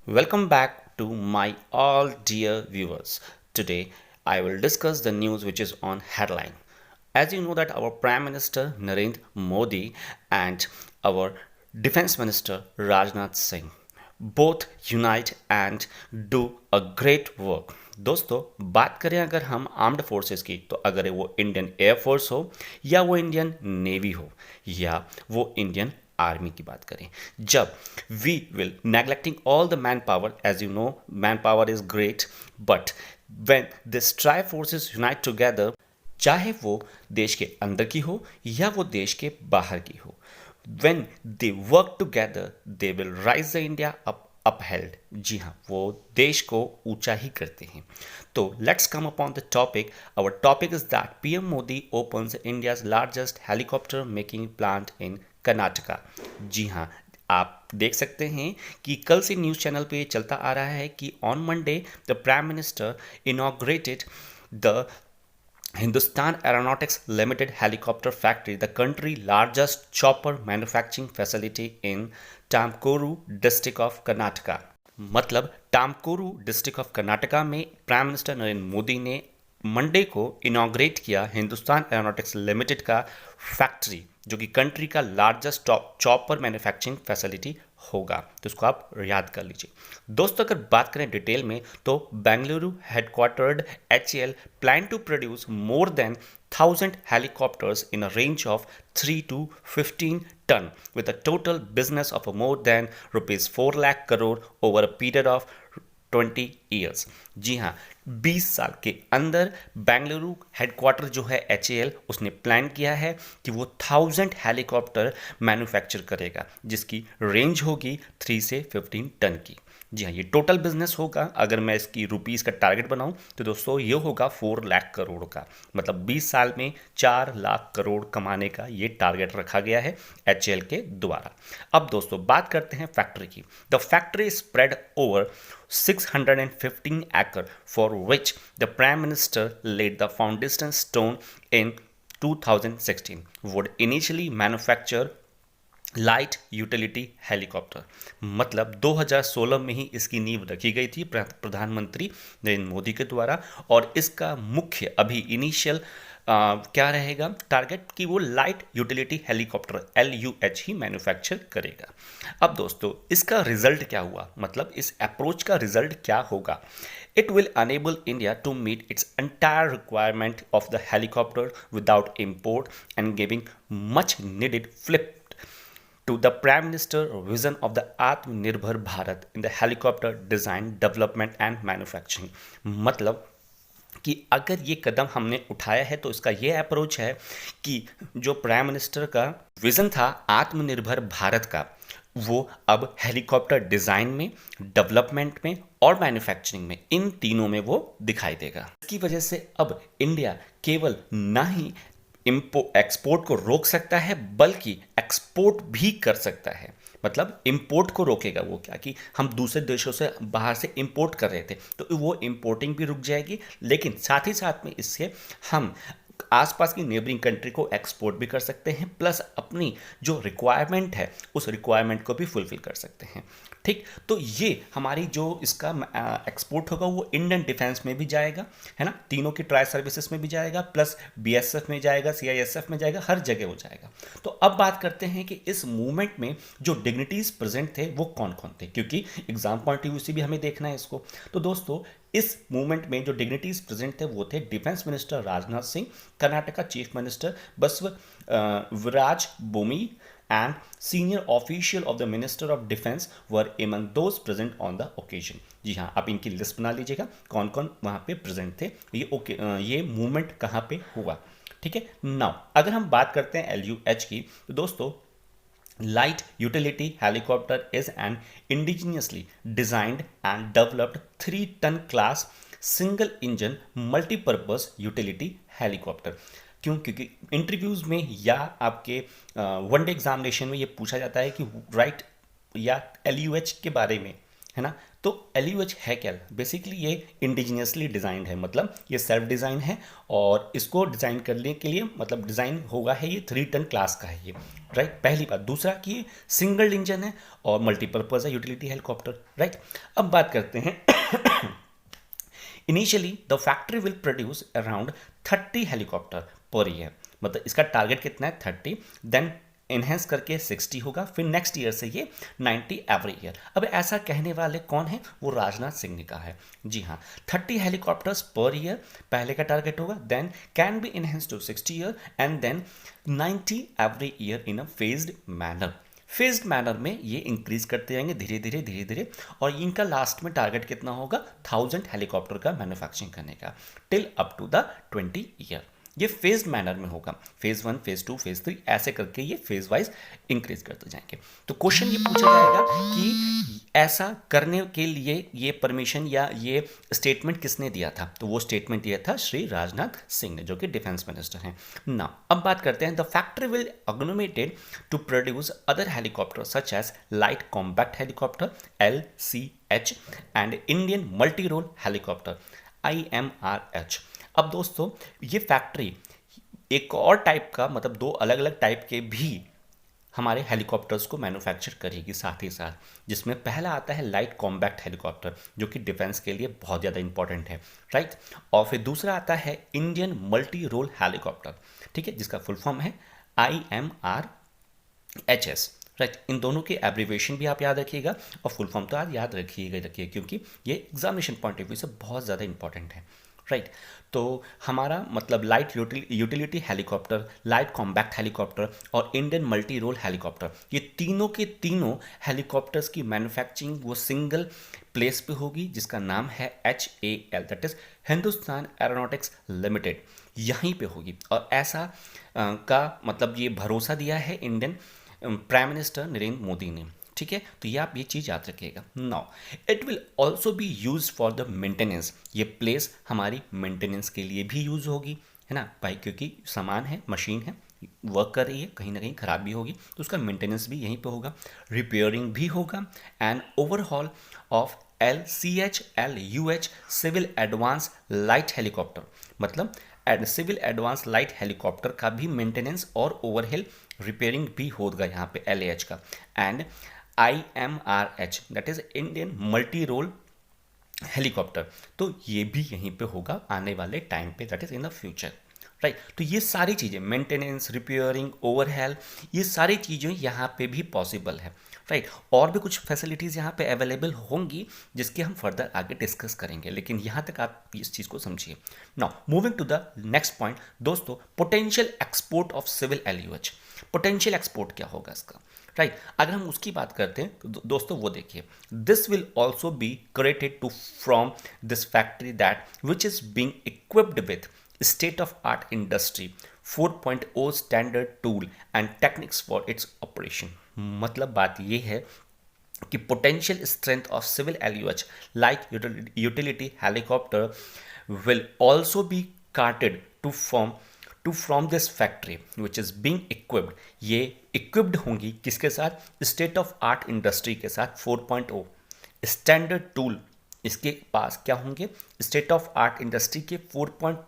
Welcome back to my all dear viewers. Today I will discuss the news which is on headline. As you know that our Prime Minister Narendra Modi and our Defense Minister Rajnath Singh both unite and do a great work. दोस्तों बात करें अगर हम armed forces की तो अगर वो Indian air force हो या वो इंडियन नेवी हो या वो इंडियन आर्मी की बात करें जब we will neglecting all the man power as you know man power is great but when this tri forces unite together चाहे वो देश के अंदर की हो या वो देश के बाहर की हो when they work together they will rise the India up upheld जी हाँ वो देश को ऊंचा ही करते हैं तो let's come upon the topic. Our topic is that PM Modi opens India's largest helicopter making plant in Karnataka. जी हाँ आप देख सकते हैं कि कल से न्यूज़ चैनल पे चलता आ रहा है कि on Monday the prime minister inaugurated the Hindustan Aeronautics Limited Helicopter Factory, the country's largest chopper manufacturing facility in Tamkuru district of Karnataka. मतलब टामकोरू डिस्ट्रिक्ट ऑफ कर्नाटका में प्राइम मिनिस्टर नरेंद्र मोदी ने मंडे को इनॉग्रेट किया हिंदुस्तान एरोनॉटिक्स लिमिटेड का factory जो कि country का largest chopper manufacturing facility होगा तो इसको आप याद कर लीजिए दोस्तों अगर बात करें डिटेल में तो Bengaluru headquartered HAL plan to produce more than 1000 helicopters in a range of 3 to 15 ton with a total business of more than rupees 4 lakh crore over a period of 20 years. जी हाँ 20 साल के अंदर बेंगलुरु हेडक्वार्टर जो है HAL उसने plan किया है कि वो 1000 हेलीकॉप्टर मैन्युफैक्चर करेगा जिसकी रेंज होगी 3 से 15 टन की जी हाँ ये टोटल बिजनेस होगा अगर मैं इसकी रुपीस का टारगेट बनाऊं तो दोस्तों ये होगा 4 लाख करोड़ का मतलब 20 साल में 4 लाख करोड़ कमाने का ये टारगेट रखा गया है HAL के द्वारा अब दोस्तों बात करते हैं फैक्ट्री की the factory spread over 615 acre for which the Prime Minister laid the foundation stone in 2016 would initially manufacture light utility helicopter मतलब 2016 में ही इसकी नींव रखी गई थी प्रधानमंत्री नरेंद्र मोदी के द्वारा और इसका मुख्य अभी इनिशियल क्या रहेगा टारगेट कि वो लाइट यूटिलिटी हेलीकॉप्टर LUH ही मैन्युफैक्चर करेगा अब दोस्तों इसका रिजल्ट क्या हुआ मतलब इस अप्रोच का रिजल्ट क्या होगा It will enable India to meet its entire requirement of the helicopter without import and giving much needed flip to the Prime Minister vision of the Atmanirbhar Bharat in the helicopter design, development and manufacturing. मतलब कि अगर ये कदम हमने उठाया है तो इसका ये अप्रोच है कि जो प्राइम मिनिस्टर का विजन था आत्मनिर्भर भारत का वो अब हेलीकॉप्टर डिज़ाइन में डेवलपमेंट में और मैन्युफैक्चरिंग में इन तीनों में वो दिखाई देगा इसकी वजह से अब इंडिया केवल ना ही एक्सपोर्ट को रोक सकता है बल्कि एक्सपोर्ट भी कर सकता है मतलब इंपोर्ट को रोकेगा वो क्या कि हम दूसरे देशों से बाहर से इंपोर्ट कर रहे थे तो वो इंपोर्टिंग भी रुक जाएगी लेकिन साथ ही साथ में इससे हम आसपास की नेबरिंग कंट्री को एक्सपोर्ट भी कर सकते हैं प्लस अपनी जो रिक्वायरमेंट है उस रिक्वायरमेंट को भी फुलफिल कर सकते हैं ठीक तो ये हमारी जो इसका एक्सपोर्ट होगा वो इंडियन डिफेंस में भी जाएगा है ना तीनों की ट्राई सर्विसेज में भी जाएगा प्लस BSF में जाएगा CISF में जाएगा हर जगह हो जाएगा तो अब बात करते हैं कि इस मूवमेंट में जो डिग्निटीज प्रेजेंट थे वो कौन कौन थे क्योंकि एग्जाम पॉइंट ऑफ व्यू से भी हमें देखना है इसको तो दोस्तों इस मूवमेंट में जो डिग्निटीज प्रेजेंट थे वो थे defence minister Rajnath Singh Karnataka chief minister Basavaraj Bommai and senior official of the Minister of Defense were among those present on the occasion. जी हाँ आप इनकी लिस्ट बना लीजिएगा कौन कौन वहाँ पे प्रेजेंट थे ये मूवमेंट कहाँ पे हुआ ठीक है नाउ अगर हम बात करते हैं LUH की तो दोस्तों Light utility helicopter is an indigenously designed and developed 3-ton class single engine multi-purpose utility helicopter. क्यों क्योंकि इंटरव्यूज में या आपके वनडे एग्जामिनेशन में ये पूछा जाता है कि राइट या LUH के बारे में है ना। तो LUH है क्या, बेसिकली ये इंडिजिनियसली डिज़ाइंड है, मतलब ये सेल्फ डिज़ाइन है, और इसको डिज़ाइन करने के लिए मतलब डिज़ाइन होगा है ये 3 टन क्लास का है ये, राइट। पहली बात। दूसरा कि सिंगल इंजन है और मल्टीपर्पज़ है, यूटिलिटी हेलीकॉप्टर, राइट। अब बात करते हैं initially the factory will produce around 30 helicopter per year, मतलब इसका टारगेट कितना है 30, देन इन्हेंस करके 60 होगा, फिर नेक्स्ट ईयर से ये 90 एवरी ईयर। अब ऐसा कहने वाले कौन है, वो राजनाथ सिंह ने कहा है। जी हाँ, 30 हेलीकॉप्टर्स पर ईयर पहले का टारगेट होगा, then can be enhance to 60 year and then 90 every year in a phased manner. Phased manner में ये इंक्रीज करते जाएंगे धीरे धीरे धीरे धीरे, और इनका लास्ट में टारगेट कितना होगा, 1000 हेलीकॉप्टर का मैन्युफैक्चरिंग करने का till up to the 20 year. ये फेज मैनर में होगा, फेज 1, फेज 2, फेज 3 ऐसे करके ये फेज वाइज इंक्रीज करते जाएंगे। तो क्वेश्चन ये पूछा जाएगा कि ऐसा करने के लिए ये परमिशन या ये स्टेटमेंट किसने दिया था, तो वो स्टेटमेंट दिया था श्री राजनाथ सिंह ने, जो कि डिफेंस मिनिस्टर हैं ना। अब बात करते हैं the factory will augmented to produce other helicopter such as light combat helicopter LCH and Indian multi role helicopter IMRH। अब दोस्तों ये फैक्ट्री एक और टाइप का, मतलब 2 अलग अलग टाइप के भी हमारे हेलीकॉप्टर्स को मैन्युफैक्चर करेगी साथ ही साथ, जिसमें पहला आता है लाइट कॉम्बैक्ट हेलीकॉप्टर, जो कि डिफेंस के लिए बहुत ज़्यादा इंपॉर्टेंट है, राइट। और फिर दूसरा आता है इंडियन मल्टी रोल हेलीकॉप्टर, ठीक है, जिसका फुल फॉर्म है IMRHS, राइट। इन दोनों के एब्रीवेशन भी आप याद रखिएगा, और फुल फॉर्म तो आज याद रखिए, क्योंकि ये एग्जामिनेशन पॉइंट ऑफ व्यू से बहुत ज़्यादा इंपॉर्टेंट है, राइट। तो हमारा मतलब light utility helicopter, light combat helicopter और इंडियन मल्टी रोल हेलीकॉप्टर, ये तीनों के तीनों हेलीकॉप्टर्स की मैन्युफैक्चरिंग वो सिंगल प्लेस पे होगी, जिसका नाम है HAL, that is Hindustan aeronautics limited, यहीं पे होगी। और ऐसा का मतलब ये भरोसा दिया है Indian prime minister Narendra Modi ने, ठीक है। तो ये आप ये चीज़ याद रखिएगा। Now it will also B use for the maintenance, ये प्लेस हमारी मेंटेनेंस के लिए भी यूज होगी, है ना भाई, क्योंकि सामान है, मशीन है, वर्क कर रही है, कहीं ना कहीं खराब भी होगी, तो उसका मेंटेनेंस भी यहीं पे होगा, रिपेयरिंग भी होगा, and overhaul of LCH LUH civil advance light helicopter, मतलब सिविल एडवांस लाइट हेलीकॉप्टर का भी मेंटेनेंस और ओवरहेल रिपेयरिंग भी होगा यहाँ पे LAH का, and IMRH that is Indian multi role helicopter, तो ये भी यहीं पे होगा आने वाले टाइम पे, that is in the future, right. तो ये सारी चीज़ें मेंटेनेंस, रिपेयरिंग, ओवरहेल, ये सारी चीज़ें यहाँ पे भी पॉसिबल है, राइट। और भी कुछ फैसिलिटीज़ यहाँ पे अवेलेबल होंगी जिसकी हम फर्दर आगे डिस्कस करेंगे, लेकिन यहाँ तक आप इस चीज़ को समझिए। Now moving to the next point दोस्तों, potential export of civil LUH। Potential export क्या होगा इसका, राइट। अगर हम उसकी बात करते हैं तो दोस्तों वो देखिए, this will also be created too from this factory that which is being equipped with state of art industry 4.0 standard tool and techniques for its operation। मतलब बात ये है कि potential strength of civil LUH like utility helicopter will also be carted to from this factory which is being equipped। ये equipped होंगी किसके साथ, state of art industry के साथ 4.0 standard tool, इसके पास क्या होंगे, state of art industry के 4.0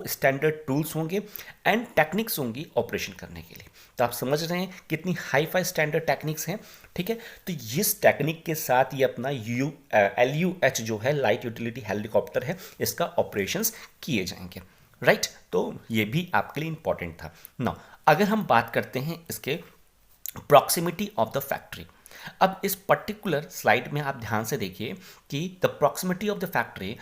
स्टैंडर्ड टूल्स होंगे एंड टेक्निक्स होंगी ऑपरेशन करने के लिए। तो आप समझ रहे हैं कितनी हाई फाई स्टैंडर्ड टेक्निक्स हैं, ठीक है। तो इस टेक्निक के साथ ये अपना LUH जो है लाइट यूटिलिटी हेलीकॉप्टर है, इसका ऑपरेशंस किए जाएंगे, राइट। तो ये भी आपके लिए इंपॉर्टेंट था। नाउ अगर हम बात करते हैं इसके प्रॉक्सिमिटी ऑफ द फैक्ट्री, अब इस पर्टिकुलर स्लाइड में आप ध्यान से देखिए कि the proximity of the factory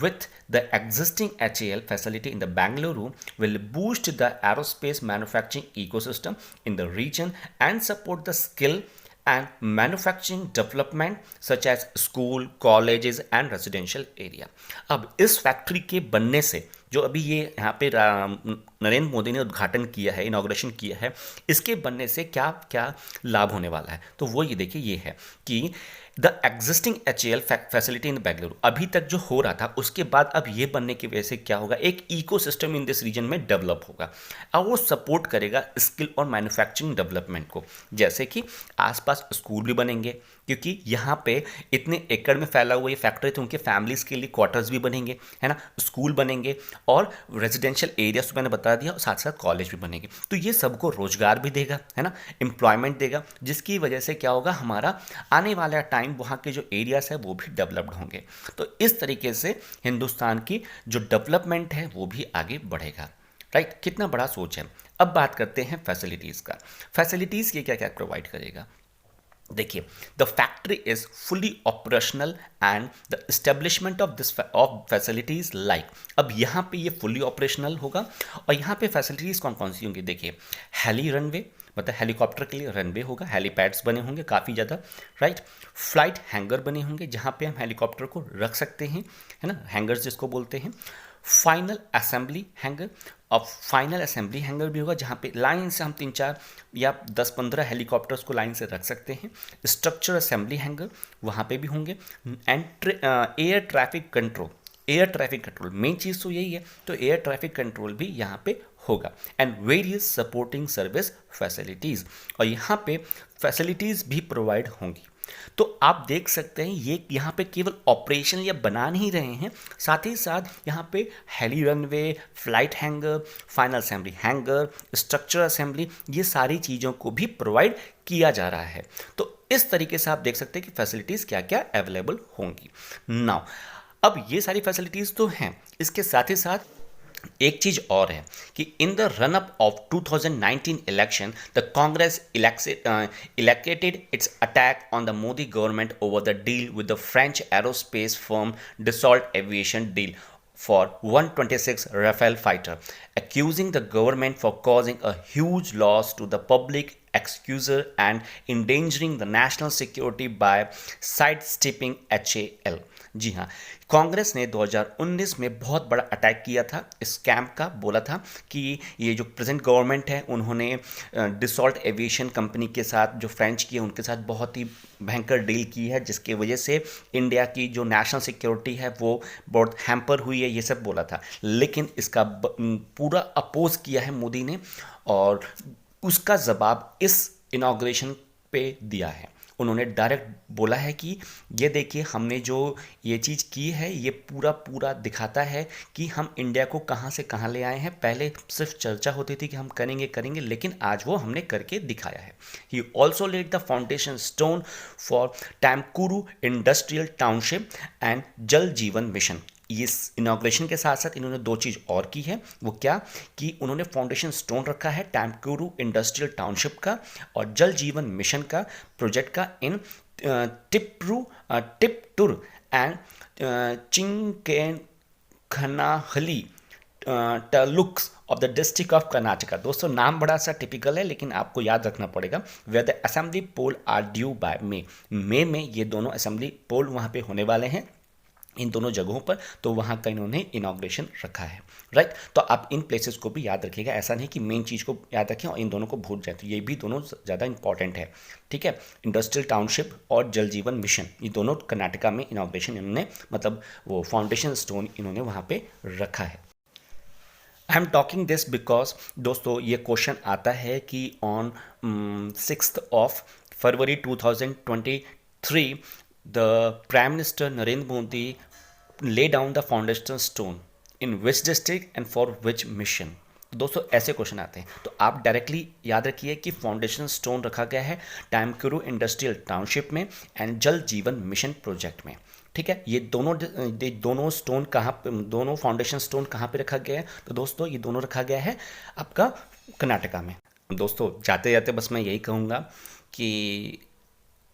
with the existing HAL facility in the Bangalore will boost the aerospace manufacturing ecosystem in the region and support the skill and manufacturing development such as school, colleges and residential area। अब इस factory के बनने से जो अभी ये यहाँ पे नरेंद्र मोदी ने उद्घाटन किया है, इनॉग्रेशन किया है, इसके बनने से क्या क्या लाभ होने वाला है, तो वो ये देखिए ये है कि the existing HAL facility in Bengaluru, अभी तक जो हो रहा था उसके बाद अब ये बनने की वजह से क्या होगा, एक इकोसिस्टम इन दिस रीजन में डेवलप होगा और वो सपोर्ट करेगा स्किल और मैन्युफैक्चरिंग डेवलपमेंट को, जैसे कि आसपास स्कूल भी बनेंगे, क्योंकि यहाँ पे इतने एकड़ में फैला हुआ ये फैक्ट्री, तो उनके फैमिलीज के लिए क्वार्टर्स भी बनेंगे, है ना, स्कूल बनेंगे और रेजिडेंशियल एरियाज तो मैंने बता दिया, और साथ साथ कॉलेज भी बनेंगे। तो ये सबको रोजगार भी देगा, है ना, एम्प्लॉयमेंट देगा, जिसकी वजह से क्या होगा, हमारा आने वाला टाइम वहाँ के जो एरियाज है वो भी डेवलप्ड होंगे। तो इस तरीके से हिंदुस्तान की जो डेवलपमेंट है वो भी आगे बढ़ेगा। राइट, कितना बड़ा सोच है। अब बात करते हैं फैसिलिटीज़ का। फैसिलिटीज़ ये क्या क्या प्रोवाइड करेगा। देखिए, the factory is fully operational and the establishment of this of facilities like, अब यहाँ पे ये फुली ऑपरेशनल होगा और यहाँ पे फैसिलिटीज कौन कौन सी होंगी। देखिए, हेली रनवे, मतलब हेलीकॉप्टर के लिए रनवे होगा, हेलीपैड्स बने होंगे काफ़ी ज़्यादा, राइट। फ्लाइट हैंगर बने होंगे जहाँ पे हम हेलीकॉप्टर को रख सकते हैं, है ना, हैंगर्स जिसको बोलते हैं। फाइनल असेंबली हैंगर, अब फाइनल असेंबली हैंगर भी होगा जहाँ पे लाइन से हम 3-4 या 10-15 हेलीकॉप्टर्स को लाइन से रख सकते हैं। स्ट्रक्चर असेंबली हैंगर वहाँ पे भी होंगे। And air traffic control, air traffic control main चीज़ तो यही है, तो एयर ट्रैफिक कंट्रोल भी यहाँ पे होगा। And various supporting service facilities, और यहाँ पे फैसिलिटीज़ भी प्रोवाइड होंगी। तो आप देख सकते हैं ये यहाँ पे केवल ऑपरेशन या बना नहीं रहे हैं, साथ ही साथ यहाँ पे heli runway, flight hangar, final assembly hangar, structure assembly, ये सारी चीज़ों को भी प्रोवाइड किया जा रहा है। तो इस तरीके से आप देख सकते हैं कि फैसिलिटीज़ क्या क्या अवेलेबल होंगी। नाउ अब ये सारी फैसिलिटीज़ तो हैं, इसके साथ ही साथ एक चीज और है कि in the run up of 2019 election the Congress elected its attack on the Modi government over the deal with the French aerospace firm Dassault Aviation deal for 126 Rafale fighter, accusing the government for causing a huge loss to the public accuser and endangering the national security by sidestepping HAL। जी हाँ, कांग्रेस ने 2019 में बहुत बड़ा attack किया था, scam का, बोला था कि ये जो प्रेजेंट गवर्नमेंट है उन्होंने डिसॉल्ट एविएशन कंपनी के साथ, जो फ्रेंच की है उनके साथ बहुत ही भयंकर डील की है, जिसकी वजह से इंडिया की जो नेशनल सिक्योरिटी है वो बहुत हैम्पर हुई है, ये सब बोला था। लेकिन इसका पूरा अपोज किया है मोदी ने, और उसका जवाब इस इनॉग्रेशन पे दिया है। उन्होंने डायरेक्ट बोला है कि ये देखिए, हमने जो ये चीज़ की है ये पूरा पूरा दिखाता है कि हम इंडिया को कहाँ से कहाँ ले आए हैं। पहले सिर्फ चर्चा होती थी कि हम करेंगे करेंगे, लेकिन आज वो हमने करके दिखाया है। He also laid the foundation stone for Tumakuru industrial township and Jal Jeevan mission. इस इनॉग्रेशन के साथ साथ इन्होंने दो चीज़ और की है, वो क्या कि उन्होंने फाउंडेशन स्टोन रखा है टैमकुरू इंडस्ट्रियल टाउनशिप का और जल जीवन मिशन का प्रोजेक्ट का in Tiptur and Chikkanayakanahalli taluks of the district of Karnataka. दोस्तों नाम बड़ा सा टिपिकल है, लेकिन आपको याद रखना पड़ेगा। Where the assembly poll are due by May में ये दोनों असेंबली पोल वहाँ पे होने वाले हैं, इन दोनों जगहों पर, तो वहाँ का इन्होंने इनॉग्रेशन रखा है, राइट। तो आप इन प्लेसेस को भी याद रखिएगा, ऐसा नहीं कि मेन चीज़ को याद रखें और इन दोनों को भूल जाए, तो ये भी दोनों ज़्यादा इंपॉर्टेंट है, ठीक है। इंडस्ट्रियल टाउनशिप और जल जीवन मिशन, ये दोनों कर्नाटका में इनॉग्रेशन इन्होंने, मतलब वो फाउंडेशन स्टोन इन्होंने वहाँ पे रखा है। I am talking this because दोस्तों ये क्वेश्चन आता है कि on 6th of February 2023 the Prime Minister Narendra Modi lay down the foundation stone in which district and for which mission। तो दोस्तों ऐसे क्वेश्चन आते हैं, तो आप डायरेक्टली याद रखिए कि फाउंडेशन स्टोन रखा गया है टैमकुरू इंडस्ट्रियल टाउनशिप में and Jal Jeevan mission project में, ठीक है। ये दोनों स्टोन कहाँ पे, दोनों फाउंडेशन स्टोन कहाँ पे रखा गया है, तो दोस्तों ये दोनों रखा गया है आपका कर्नाटका में। दोस्तों जाते जाते बस मैं यही कहूँगा कि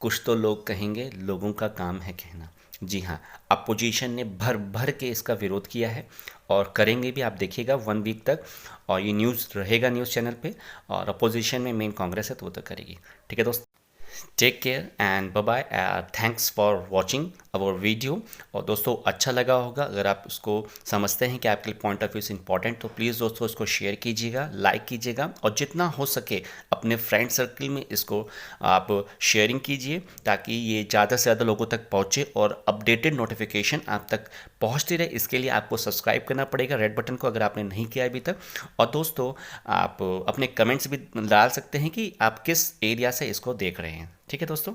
कुछ तो लोग कहेंगे, लोगों का काम है कहना। जी हाँ, अपोजिशन ने भर भर के इसका विरोध किया है और करेंगे भी, आप देखिएगा 1 वीक तक, और ये न्यूज़ रहेगा न्यूज़ चैनल पे, और अपोजिशन में मेन कांग्रेस है तो वो तो करेगी, ठीक है दोस्तों। Take care and bye bye, thanks for watching our video. और दोस्तों अच्छा लगा होगा, अगर आप उसको समझते हैं कि आपके लिए पॉइंट ऑफ व्यू से इंपॉर्टेंट, तो प्लीज़ दोस्तों इसको शेयर कीजिएगा, लाइक कीजिएगा, और जितना हो सके अपने फ्रेंड सर्कल में इसको आप शेयरिंग कीजिए, ताकि ये ज़्यादा से ज़्यादा लोगों तक पहुँचे और अपडेटेड नोटिफिकेशन आप तक पहुँचती रहे। इसके लिए आपको सब्सक्राइब करना पड़ेगा रेड बटन को, अगर आपने नहीं किया अभी तक। और दोस्तों आप अपने कमेंट्स भी डाल सकते हैं कि आप किस एरिया से इसको देख रहे हैं, ठीक है दोस्तों।